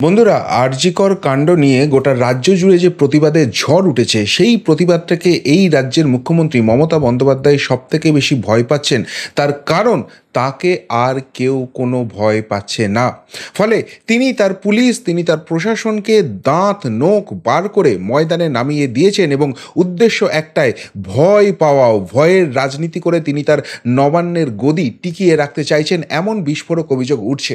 বন্ধুরা, আরজিকর কাণ্ড নিয়ে গোটা রাজ্য জুড়ে যে প্রতিবাদের ঝড় উঠেছে, সেই প্রতিবাদটাকে এই রাজ্যের মুখ্যমন্ত্রী মমতা বন্দ্যোপাধ্যায় সবথেকে বেশি ভয় পাচ্ছেন। তার কারণ, তাকে আর কেউ কোনো ভয় পাচ্ছে না। ফলে তিনি তার পুলিশ, তিনি তার প্রশাসনকে দাঁত নোখ বার করে ময়দানে নামিয়ে দিয়েছেন এবং উদ্দেশ্য একটাই, ভয় পাওয়াও। ভয়ের রাজনীতি করে তিনি তার নবান্নের গদি টিকিয়ে রাখতে চাইছেন, এমন বিস্ফোরক অভিযোগ উঠছে।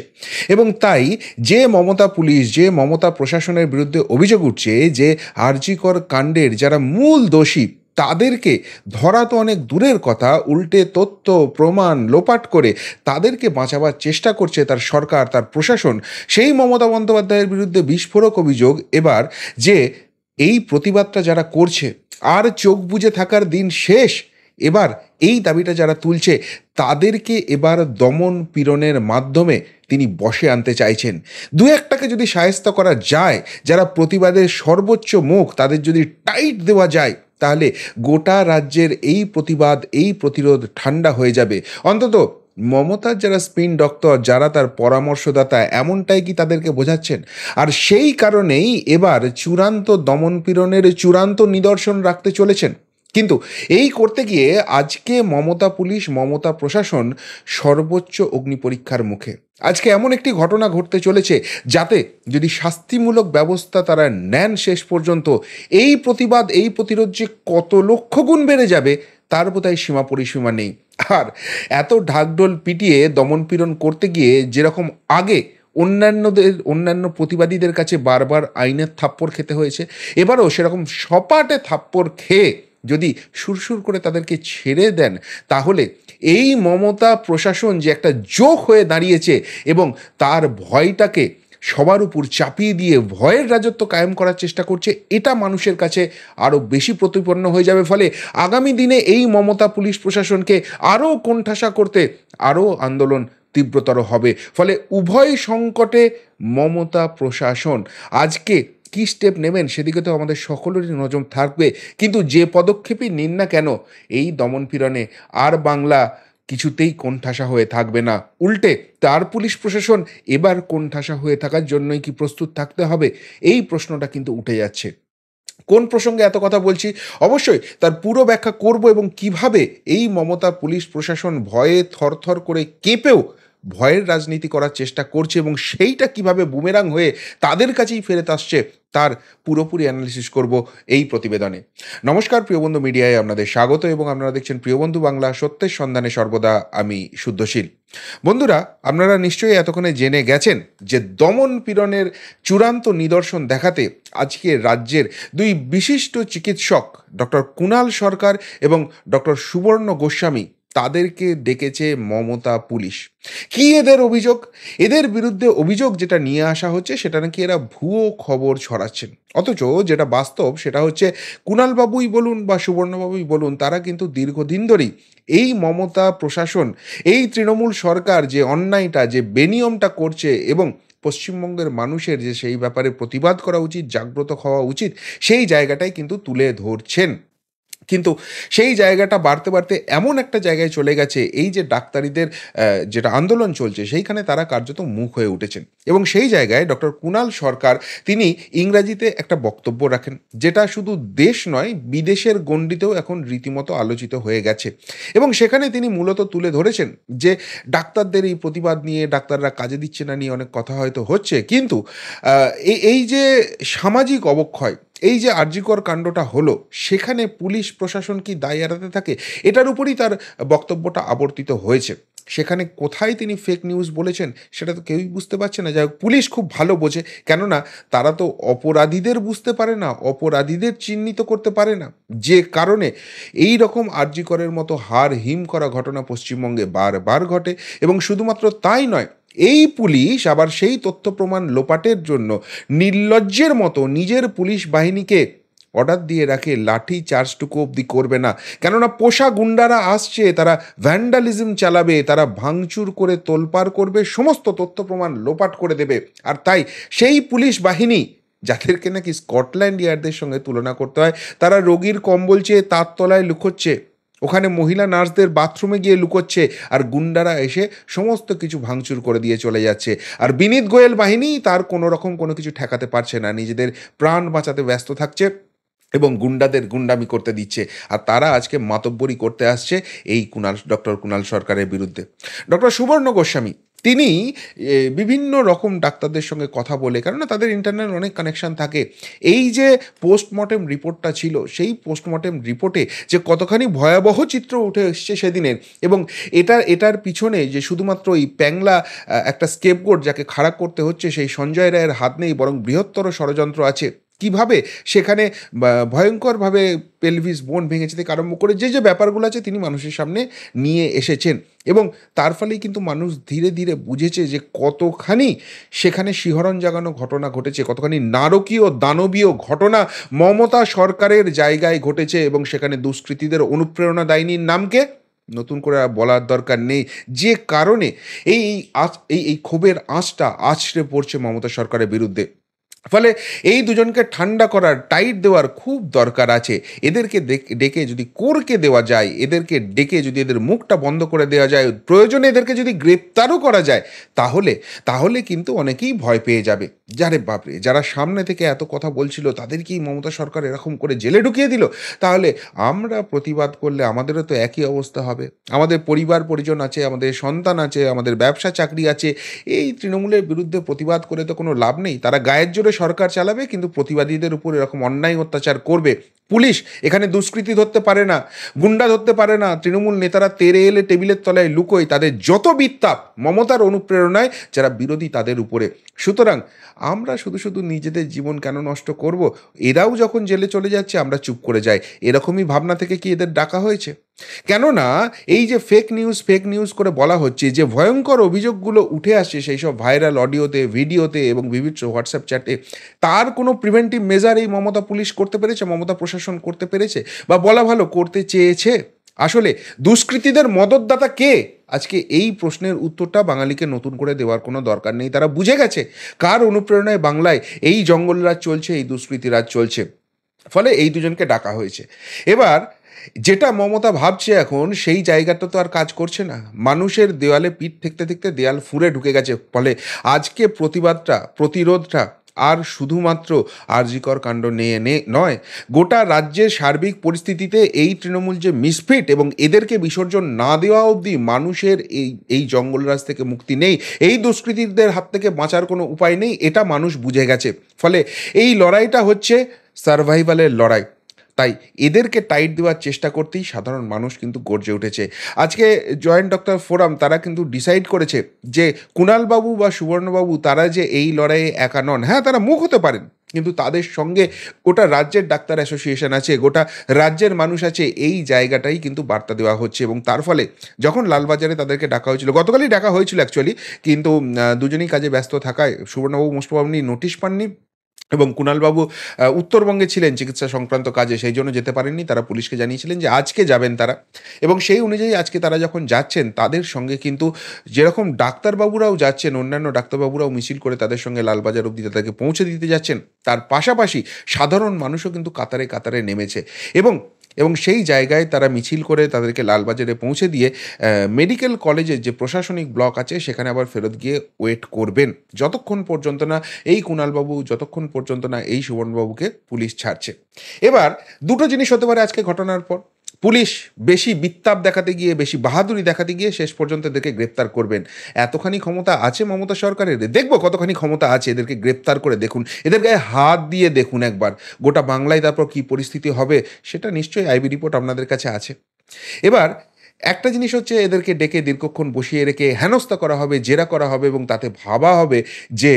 এবং তাই যে মমতা পুলিশ, যে মমতা প্রশাসনের বিরুদ্ধে অভিযোগ উঠছে যে আরজিকর কাণ্ডের যারা মূল দোষী, তাদেরকে ধরা তো অনেক দূরের কথা, উল্টে তথ্য প্রমাণ লোপাট করে তাদেরকে বাঁচাবার চেষ্টা করছে তার সরকার, তার প্রশাসন। সেই মমতা বন্দ্যোপাধ্যায়ের বিরুদ্ধে বিস্ফোরক অভিযোগ এবার যে এই প্রতিবাদটা যারা করছে, আর চোখ বুজে থাকার দিন শেষ। এবার এই দাবিটা যারা তুলছে, তাদেরকে এবার দমন পীড়নের মাধ্যমে তিনি বশে আনতে চাইছেন। দু একটাকে যদি শায়েস্ত করা যায়, যারা প্রতিবাদের সর্বোচ্চ মুখ, তাদের যদি টাইট দেওয়া যায়, তাহলে গোটা রাজ্যের এই প্রতিবাদ, এই প্রতিরোধ ঠান্ডা হয়ে যাবে। অন্তত মমতার যারা স্পিন ডক্টর, যারা তার পরামর্শদাতা, এমনটাই কি তাদেরকে বোঝাচ্ছেন? আর সেই কারণেই এবার চূড়ান্ত দমনপীড়নের চূড়ান্ত নিদর্শন রাখতে চলেছেন। কিন্তু এই করতে গিয়ে আজকে মমতা পুলিশ, মমতা প্রশাসন সর্বোচ্চ অগ্নিপরীক্ষার মুখে। আজকে এমন একটি ঘটনা ঘটতে চলেছে, যাতে যদি শাস্তিমূলক ব্যবস্থা তারা নেন শেষ পর্যন্ত, এই প্রতিবাদ, এই প্রতিরোধ যে কত লক্ষ গুণ বেড়ে যাবে, তার বোধহয় সীমা পরিসীমা নেই। আর এত ঢাকঢোল পিটিয়ে দমনপীড়ন করতে গিয়ে যেরকম আগে অন্যান্য প্রতিবাদীদের কাছে বারবার আইনের থাপ্পড় খেতে হয়েছে, এবারও সেরকম সপাটে থাপ্পড় খেয়ে যদি সুরসুর করে তাদেরকে ছেড়ে দেন, তাহলে এই মমতা প্রশাসন যে একটা জোক হয়ে দাঁড়িয়েছে এবং তার ভয়টাকে সবার উপর চাপিয়ে দিয়ে ভয়ের রাজত্ব কায়েম করার চেষ্টা করছে, এটা মানুষের কাছে আরও বেশি প্রতিপন্ন হয়ে যাবে। ফলে আগামী দিনে এই মমতা পুলিশ প্রশাসনকে আরও কোণঠাসা করতে আরও আন্দোলন তীব্রতর হবে। ফলে উভয় সংকটে মমতা প্রশাসন আজকে কী স্টেপ নেবেন, সেদিকে তো আমাদের সকলেরই নজর থাকবে। কিন্তু যে পদক্ষেপই নিন না কেন, এই দমনপীড়নে আর বাংলা কিছুতেই কোণঠাসা হয়ে থাকবে না। উল্টে তার পুলিশ প্রশাসন এবার কোণঠাসা হয়ে থাকার জন্যই কি প্রস্তুত থাকতে হবে, এই প্রশ্নটা কিন্তু উঠে যাচ্ছে। কোন প্রসঙ্গে এত কথা বলছি, অবশ্যই তার পুরো ব্যাখ্যা করব, এবং কিভাবে এই মমতা পুলিশ প্রশাসন ভয়ে থরথর করে কেঁপেও ভয়ের রাজনীতি করার চেষ্টা করছে এবং সেইটা কিভাবে বুমেরাং হয়ে তাদের কাছেই ফেরত আসছে, তার পুরোপুরি অ্যানালিসিস করব এই প্রতিবেদনে। নমস্কার প্রিয়বন্ধু মিডিয়ায় আপনাদের স্বাগত, এবং আপনারা দেখছেন প্রিয়বন্ধু বাংলা, সত্যের সন্ধানে সর্বদা আমি শুদ্ধশীল। বন্ধুরা, আপনারা নিশ্চয়ই এতক্ষণে জেনে গেছেন যে দমন পীড়নের চূড়ান্ত নিদর্শন দেখাতে আজকে রাজ্যের দুই বিশিষ্ট চিকিৎসক, ডক্টর কুণাল সরকার এবং ডক্টর সুবর্ণ গোস্বামী, তাদেরকে ডেকেছে মমতা পুলিশ। কি এদের অভিযোগ? এদের বিরুদ্ধে অভিযোগ যেটা নিয়ে আসা হচ্ছে, সেটা নাকি এরা ভুয়ো খবর ছড়াচ্ছেন। অথচ যেটা বাস্তব, সেটা হচ্ছে কুণালবাবুই বলুন বা সুবর্ণবাবুই বলুন, তারা কিন্তু দীর্ঘদিন ধরেই এই মমতা প্রশাসন, এই তৃণমূল সরকার যে অন্যায়টা, যে বেনিয়মটা করছে, এবং পশ্চিমবঙ্গের মানুষের যে সেই ব্যাপারে প্রতিবাদ করা উচিত, জাগ্রত হওয়া উচিত, সেই জায়গাটাই কিন্তু তুলে ধরছেন। কিন্তু সেই জায়গাটা বাড়তে বাড়তে এমন একটা জায়গায় চলে গেছে, এই যে ডাক্তারিদের যেটা আন্দোলন চলছে, সেইখানে তারা কার্যত মুখ হয়ে উঠেছেন। এবং সেই জায়গায় ডক্টর কুণাল সরকার, তিনি ইংরাজিতে একটা বক্তব্য রাখেন, যেটা শুধু দেশ নয়, বিদেশের গণ্ডিতেও এখন রীতিমতো আলোচিত হয়ে গেছে। এবং সেখানে তিনি মূলত তুলে ধরেছেন যে ডাক্তারদের এই প্রতিবাদ নিয়ে, ডাক্তাররা কাজে দিচ্ছে না নিয়ে অনেক কথা হয়তো হচ্ছে, কিন্তু এই যে সামাজিক অবক্ষয়, এই যে আরজিকর কাণ্ডটা হলো, সেখানে পুলিশ প্রশাসন কি দায় এড়াতে থাকে, এটার উপরই তার বক্তব্যটা আবর্তিত হয়েছে। সেখানে কোথায় তিনি ফেক নিউজ বলেছেন, সেটা তো কেউই বুঝতে পারছে না। যাই হোক, পুলিশ খুব ভালো বোঝে, কেননা তারা তো অপরাধীদের বুঝতে পারে না, অপরাধীদের চিহ্নিত করতে পারে না, যে কারণে এই রকম আরজিকরের মতো হাড় হিম করা ঘটনা পশ্চিমবঙ্গে বারবার ঘটে। এবং শুধুমাত্র তাই নয়, এই পুলিশ আবার সেই তথ্য প্রমাণ লোপাটের জন্য নির্লজ্জের মতো নিজের পুলিশ বাহিনীকে অর্ডার দিয়ে রাখে, লাঠি চার্জটুকু অবধি করবে না। কেননা পোষা গুন্ডারা আসছে, তারা ভ্যান্ডালিজম চালাবে, তারা ভাঙচুর করে তোলপাড় করবে, সমস্ত তথ্য প্রমাণ লোপাট করে দেবে। আর তাই সেই পুলিশ বাহিনী, যাদেরকে নাকি স্কটল্যান্ড ইয়ার্ডদের সঙ্গে তুলনা করতে হয়, তারা রোগীর কম্বল চেয়ে তার তলায় লুকোচ্ছে। ওখানে মহিলা নার্সদের বাথরুমে গিয়ে লুকোচ্ছে, আর গুন্ডারা এসে সমস্ত কিছু ভাঙচুর করে দিয়ে চলে যাচ্ছে। আর বিনীত গোয়েল বাহিনী তার কোনো রকম কোনো কিছু ঠেকাতে পারছে না, নিজেদের প্রাণ বাঁচাতে ব্যস্ত থাকছে এবং গুন্ডাদের গুন্ডামি করতে দিচ্ছে। আর তারা আজকে মাতব্বরি করতে আসছে এই ডক্টর কুণাল সরকারের বিরুদ্ধে। ডক্টর সুবর্ণ গোস্বামী তিনি বিভিন্ন রকম ডাক্তারদের সঙ্গে কথা বলে, কেননা তাদের ইন্টারনাল অনেক কানেকশান থাকে, এই যে পোস্টমর্টেম রিপোর্টটা ছিল, সেই পোস্টমর্টেম রিপোর্টে যে কতখানি ভয়াবহ চিত্র উঠে এসছে সেদিনের, এবং এটার পিছনে যে শুধুমাত্র এই প্যাংলা একটা স্কেপগোট যাকে খাড়া করতে হচ্ছে সেই সঞ্জয় রায়ের হাত নেই, বরং বৃহত্তর ষড়যন্ত্র আছে। কিভাবে সেখানে ভয়ঙ্করভাবে পেলভিস বোন ভেঙেছে থেকে আরম্ভ করে যে ব্যাপারগুলো আছে তিনি মানুষের সামনে নিয়ে এসেছেন, এবং তার ফলেই কিন্তু মানুষ ধীরে ধীরে বুঝেছে যে কতখানি সেখানে শিহরণ জাগানো ঘটনা ঘটেছে, কতখানি নারকীয় দানবীয় ঘটনা মমতা সরকারের জায়গায় ঘটেছে, এবং সেখানে দুষ্কৃতীদের অনুপ্রেরণা দায়নীর নামকে নতুন করে আর বলার দরকার নেই, যে কারণে এই এই ক্ষোভের আঁচটা আছড়ে পড়ছে মমতা সরকারের বিরুদ্ধে। ফলে এই দুজনকে ঠান্ডা করার, টাইট দেওয়ার খুব দরকার আছে। এদেরকে ডেকে যদি কোরকে দেওয়া যায়, এদেরকে ডেকে যদি এদের মুখটা বন্ধ করে দেওয়া যায়, প্রয়োজনে এদেরকে যদি গ্রেপ্তারও করা যায়, তাহলে কিন্তু অনেকেই ভয় পেয়ে যাবে। যারে বাপরে, যারা সামনে থেকে এত কথা বলছিল তাদেরকেই মমতা সরকার এরকম করে জেলে ঢুকিয়ে দিল, তাহলে আমরা প্রতিবাদ করলে আমাদেরও তো একই অবস্থা হবে। আমাদের পরিবার পরিজন আছে, আমাদের সন্তান আছে, আমাদের ব্যবসা চাকরি আছে। এই তৃণমূলের বিরুদ্ধে প্রতিবাদ করে তো কোনো লাভ নেই। তারা গায়ের জোরে সরকার চালাবে, কিন্তু প্রতিবাদীদের উপর এরকম অন্যায় অত্যাচার করবে। পুলিশ এখানে দুষ্কৃতী ধরতে পারে না, গুন্ডা ধরতে পারে না। তৃণমূল নেতারা তেরে এলে টেবিলের তলায় লুকোয়, তাদের যত বিত্তাপ মমতার অনুপ্রেরণায় যারা বিরোধী তাদের উপরে। সুতরাং আমরা শুধু শুধু নিজেদের জীবন কেন নষ্ট করব? এরাও যখন জেলে চলে যাচ্ছে আমরা চুপ করে যাই, এরকমই ভাবনা থেকে কি এদের ডাকা হয়েছে? কেননা এই যে ফেক নিউজ করে বলা হচ্ছে, যে ভয়ঙ্কর অভিযোগগুলো উঠে আসছে সেই সব ভাইরাল অডিওতে, ভিডিওতে এবং বিভিন্ন হোয়াটসঅ্যাপ চ্যাটে, তার কোনো প্রিভেন্টিভ মেজার এই মমতা পুলিশ করতে পেরেছে, মমতা প্রশাসন করতে পেরেছে, বা বলা ভালো করতে চেয়েছে? আসলে দুষ্কৃতীদের মদতদাতা কে? আজকে এই প্রশ্নের উত্তরটা বাঙালিকে নতুন করে দেওয়ার কোনো দরকার নেই। তারা বুঝে গেছে কার অনুপ্রেরণায় বাংলায় এই জঙ্গলরাজ চলছে, এই দুষ্কৃতিরাজ চলছে। ফলে এই দুজনকে ডাকা হয়েছে। এবার যেটা মমতা ভাবছে এখন, সেই জায়গাটা তো আর কাজ করছে না। মানুষের দেওয়ালে পিঠ ঠেকতে ঠেকতে দেয়াল ফুঁড়ে ঢুকে গেছে। ফলে আজকে প্রতিরোধটা আর শুধুমাত্র আরজিকর কাণ্ড নিয়ে নয়, গোটা রাজ্যের সার্বিক পরিস্থিতিতে এই তৃণমূল যে মিসফিট, এবং এদেরকে বিসর্জন না দেওয়া অবধি মানুষের এই জঙ্গলরাজ থেকে মুক্তি নেই, এই দুষ্কৃতীদের হাত থেকে বাঁচার কোনো উপায় নেই, এটা মানুষ বুঝে গেছে। ফলে এই লড়াইটা হচ্ছে সারভাইভালের লড়াই। তাই এদেরকে টাইট দেওয়ার চেষ্টা করতেই সাধারণ মানুষ কিন্তু গর্জে উঠেছে। আজকে জয়েন্ট ডক্টর ফোরাম তারা কিন্তু ডিসাইড করেছে যে কুণালবাবু বা সুবর্ণবাবু তারা যে এই লড়াইয়ে একা নন। হ্যাঁ, তারা মুখ হতে পারেন, কিন্তু তাদের সঙ্গে গোটা রাজ্যের ডাক্তার অ্যাসোসিয়েশন আছে, গোটা রাজ্যের মানুষ আছে। এই জায়গাটাই কিন্তু বার্তা দেওয়া হচ্ছে, এবং তার ফলে যখন লালবাজারে তাদেরকে ডাকা হয়েছিল, গতকালই ডাকা হয়েছিল অ্যাকচুয়ালি, কিন্তু দুজনেই কাজে ব্যস্ত থাকায় সুবর্ণবাবু মোস্ট প্রবাবলি নোটিশ পাননি, এবং কুণালবাবু উত্তরবঙ্গে ছিলেন চিকিৎসা সংক্রান্ত কাজে, সেই জন্য যেতে পারেননি। তারা পুলিশকে জানিয়েছিলেন যে আজকে যাবেন তারা, এবং সেই অনুযায়ী আজকে তারা যখন যাচ্ছেন, তাদের সঙ্গে কিন্তু যেরকম ডাক্তারবাবুরাও যাচ্ছেন, অন্যান্য ডাক্তারবাবুরাও মিছিল করে তাদের সঙ্গে লালবাজার অবধি তাদেরকে পৌঁছে দিতে যাচ্ছেন, তার পাশাপাশি সাধারণ মানুষও কিন্তু কাতারে কাতারে নেমেছে, এবং সেই জায়গায় তারা মিছিল করে তাদেরকে লালবাজারে পৌঁছে দিয়ে মেডিকেল কলেজের যে প্রশাসনিক ব্লক আছে সেখানে আবার ফেরত গিয়ে ওয়েট করবেন, যতক্ষণ পর্যন্ত না এই কুণালবাবু, যতক্ষণ পর্যন্ত না এই সুবর্ণবাবুকে পুলিশ ছাড়ছে। এবার দুটো জিনিস হতে পারে আজকে ঘটনার পর। পুলিশ বেশি বিত্তাপ দেখাতে গিয়ে, বেশি বাহাদুরি দেখাতে গিয়ে শেষ পর্যন্ত এদেরকে গ্রেপ্তার করবেন। এতখানি ক্ষমতা আছে মমতা সরকারের, দেখবো কতখানি ক্ষমতা আছে। এদেরকে গ্রেপ্তার করে দেখুন, এদের গায়ে হাত দিয়ে দেখুন একবার, গোটা বাংলায় তারপর কী পরিস্থিতি হবে সেটা নিশ্চয়ই আইবি রিপোর্ট আপনাদের কাছে আছে। এবার একটা জিনিস হচ্ছে, এদেরকে ডেকে দীর্ঘক্ষণ বসিয়ে রেখে হেনস্থা করা হবে, জেরা করা হবে, এবং তাতে ভাবা হবে যে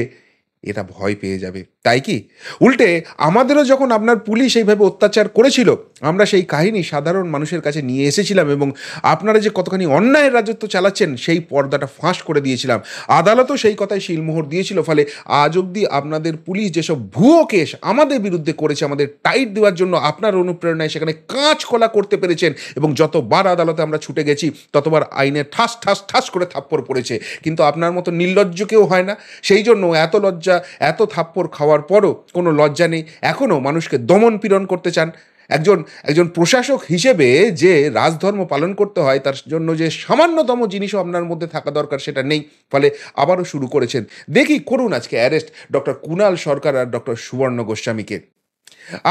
এরা ভয় পেয়ে যাবে। তাই কি উল্টে আমাদেরও যখন আপনার পুলিশ এইভাবে অত্যাচার করেছিল, আমরা সেই কাহিনী সাধারণ মানুষের কাছে নিয়ে এসেছিলাম, এবং আপনারা যে কতখানি অন্যায়ের রাজত্ব চালাচ্ছেন সেই পর্দাটা ফাঁস করে দিয়েছিলাম। আদালতও সেই কথায় শিলমোহর দিয়েছিল। ফলে আজ অবধি আপনাদের পুলিশ যেসব ভুয়ো কেস আমাদের বিরুদ্ধে করেছে, আমাদের টাইট দেওয়ার জন্য আপনার অনুপ্রেরণায় সেখানে কাঁচ খোলা করতে পেরেছেন, এবং যতবার আদালতে আমরা ছুটে গেছি ততবার আইনে ঠাস ঠাস ঠাস করে থাপ্পড় পড়েছে। কিন্তু আপনার মতো নির্লজ্জ কেউ হয় না। সেই জন্য এত লজ্জা, এত থাপ্পড় খাওয়ার পরও কোনো লজ্জা নেই, এখনও মানুষকে দমন পীড়ন করতে চান। একজন একজন প্রশাসক হিসেবে যে রাজধর্ম পালন করতে হয় তার জন্য যে সামান্যতম জিনিসও আপনার মধ্যে থাকা দরকার সেটা নেই। ফলে আবারও শুরু করেছেন। দেখি করুন আজকে অ্যারেস্ট ডক্টর কুণাল সরকার আর ডক্টর সুবর্ণ গোস্বামীকে।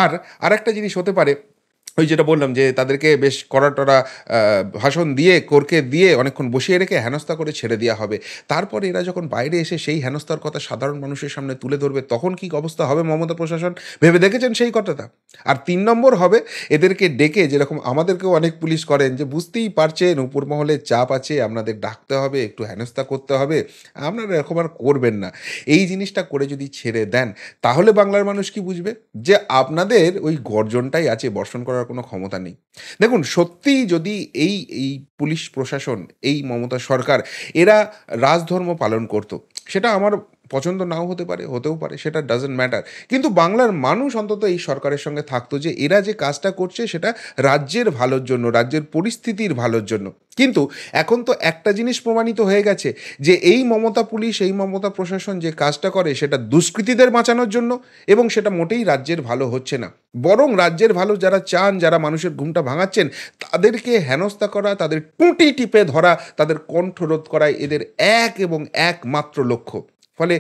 আর আরেকটা জিনিস হতে পারে, ওই যেটা বললাম যে তাদেরকে বেশ কড়া ভাষণ দিয়ে, করকে দিয়ে অনেকক্ষণ বসিয়ে রেখে হেনস্থা করে ছেড়ে দেওয়া হবে। তারপরে এরা যখন বাইরে এসে সেই হেনস্থার কথা সাধারণ মানুষের সামনে তুলে ধরবে, তখন কী অবস্থা হবে মমতা প্রশাসন? ভেবে দেখেছেন সেই কথাটা? আর ৩ নম্বর হবে, এদেরকে ডেকে যেরকম আমাদেরকেও অনেক পুলিশ করেন যে বুঝতেই পারছেন উপর মহলের চাপ আছে, আপনাদের ডাকতে হবে, একটু হেনস্থা করতে হবে, আপনারা এরকম আর করবেন না। এই জিনিসটা করে যদি ছেড়ে দেন, তাহলে বাংলার মানুষ কি বুঝবে? যে আপনাদের ওই গর্জনটাই আছে, বর্ষণ করার কোনো ক্ষমতা নেই। দেখুন সত্যিই যদি এই পুলিশ প্রশাসন, এই মমতা সরকার এরা রাজধর্ম পালন করত, সেটা আমার পছন্দ নাও হতে পারে, হতেও পারে, সেটা ডাজন্ট ম্যাটার। কিন্তু বাংলার মানুষ অন্তত এই সরকারের সঙ্গে থাকতো যে এরা যে কাজটা করছে সেটা রাজ্যের ভালোর জন্য, রাজ্যের পরিস্থিতির ভালোর জন্য। কিন্তু এখন তো একটা জিনিস প্রমাণিত হয়ে গেছে যে এই মমতা পুলিশ, এই মমতা প্রশাসন যে কাজটা করে সেটা দুষ্কৃতীদের বাঁচানোর জন্য, এবং সেটা মোটেই রাজ্যের ভালো হচ্ছে না। বরং রাজ্যের ভালো যারা চান, যারা মানুষের ঘুমটা ভাঙাচ্ছেন, তাদেরকে হেনস্থা করা, তাদের টুঁটি টিপে ধরা, তাদের কণ্ঠরোধ করাই এদের এক এবং একমাত্র লক্ষ্য। ফলে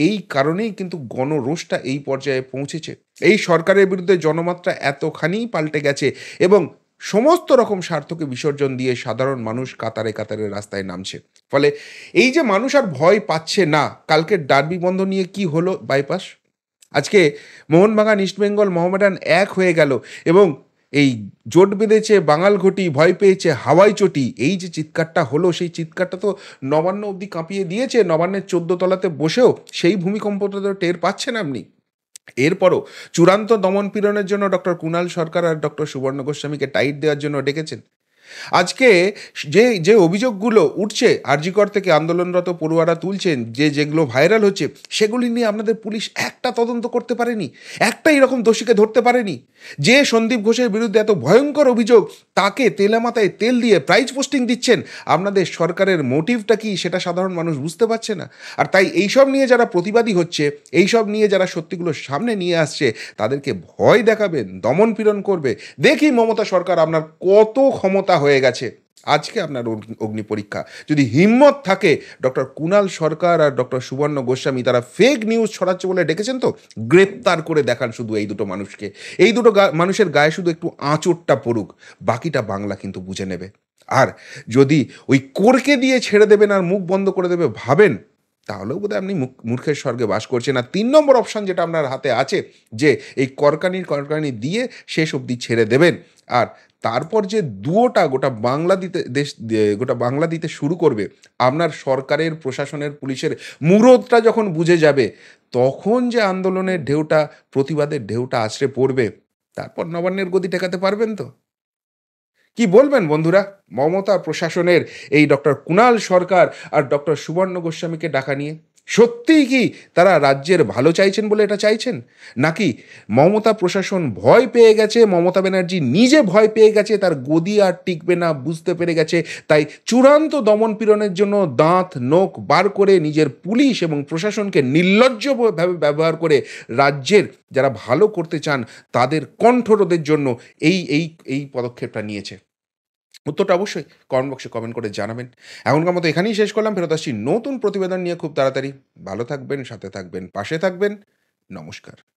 এই কারণেই কিন্তু গণরোষটা এই পর্যায়ে পৌঁছেছে। এই সরকারের বিরুদ্ধে জনমাত্রা এতখানি পাল্টে গেছে এবং সমস্ত রকম স্বার্থকে বিসর্জন দিয়ে সাধারণ মানুষ কাতারে কাতারে রাস্তায় নামছে। ফলে এই যে মানুষ আর ভয় পাচ্ছে না, কালকের ডার্বি বন্ধ নিয়ে কি হলো বাইপাস? আজকে মোহনবাগান, ইস্টবেঙ্গল, মোহামেডান এক হয়ে গেল এবং এই জোট বেঁধেছে বাঙাল ঘটি, ভয় পেয়েছে হাওয়াই চটি। এই যে চিৎকারটা হলো, সেই চিৎকারটা তো নবান্ন অবধি কাঁপিয়ে দিয়েছে। নবান্নের 14 তলাতে বসেও সেই ভূমিকম্পটা তো টের পাচ্ছেন আপনি। এরপরও চূড়ান্ত দমন-পীড়নের জন্য ডক্টর কুণাল সরকার আর ডক্টর সুবর্ণ গোস্বামীকে টাইট দেওয়ার জন্য ডেকেছেন। আজকে যে অভিযোগগুলো উঠছে আরজি কর থেকে আন্দোলনরত পড়ুয়ারা তুলছেন, যেগুলো ভাইরাল হচ্ছে, সেগুলি নিয়ে আপনাদের পুলিশ একটা তদন্ত করতে পারেনি, একটা এরকম দোষীকে ধরতে পারেনি। যে সন্দীপ ঘোষের বিরুদ্ধে এত ভয়ঙ্কর অভিযোগ, তাকে তেলে মাথায় তেল দিয়ে প্রাইজ পোস্টিং দিচ্ছেন। আপনাদের সরকারের মোটিভটা কি সেটা সাধারণ মানুষ বুঝতে পারছে না। আর তাই এইসব নিয়ে যারা প্রতিবাদী হচ্ছে, এইসব নিয়ে যারা সত্যিগুলো সামনে নিয়ে আসছে, তাদেরকে ভয় দেখাবেন, দমন পীড়ন করবে। দেখি মমতা সরকার আপনার কত ক্ষমতা হয়ে গেছে। আজকে আপনার অগ্নি পরীক্ষা। যদি হিম্মত থাকে, ডক্টর কুণাল সরকার আর ডক্টর সুবর্ণ গোস্বামী তারা ফেক নিউজ ছড়াচ্ছে বলে ডেকেছেন, তো গ্রেপ্তার করে দেখান শুধু এই দুটো মানুষকে। এই দুটো মানুষের গায়ে শুধু একটু আঁচড়টা পড়ুক, বাকিটা বাংলা কিন্তু বুঝে নেবে। আর যদি ওই কোরকে দিয়ে ছেড়ে দেবেন আর মুখ বন্ধ করে দেবে ভাবেন, তাহলেও বোধহয় আপনি মূর্খের স্বর্গে বাস করছেন। আর ৩ নম্বর অপশান যেটা আপনার হাতে আছে, যে এই করকানি দিয়ে শেষ অবধি ছেড়ে দেবেন, আর তারপর যে দুয়োটা গোটা বাংলা দিতে শুরু করবে, আপনার সরকারের, প্রশাসনের, পুলিশের মুরদটা যখন বুঝে যাবে, তখন যে আন্দোলনের ঢেউটা, প্রতিবাদের ঢেউটা আছড়ে পড়বে, তারপর নবান্নের গদি ঠেকাতে পারবেন তো? কি বলবেন বন্ধুরা মমতা প্রশাসনের এই ডক্টর কুণাল সরকার আর ডক্টর সুবর্ণ গোস্বামীকে ডাকা নিয়ে? সত্যিই কি তারা রাজ্যের ভালো চাইছেন বলে এটা চাইছেন, নাকি মমতা প্রশাসন ভয় পেয়ে গেছে, মমতা ব্যানার্জি নিজে ভয় পেয়ে গেছে, তার গদি আর টিকবে না বুঝতে পেরে গেছে, তাই চূড়ান্ত দমন পীড়নের জন্য দাঁত নখ বার করে নিজের পুলিশ এবং প্রশাসনকে নির্লজ্জভাবে ব্যবহার করে রাজ্যের যারা ভালো করতে চান তাদের কণ্ঠরোধের জন্য এই এই এই পদক্ষেপটা নিয়েছে? উত্তরটা অবশ্যই কমেন্ট বক্সে কমেন্ট করে জানাবেন। এখনকার মতো এখানেই শেষ করলাম। ফেরত আসছি নতুন প্রতিবেদন নিয়ে খুব তাড়াতাড়ি। ভালো থাকবেন, সাথে থাকবেন, পাশে থাকবেন। নমস্কার।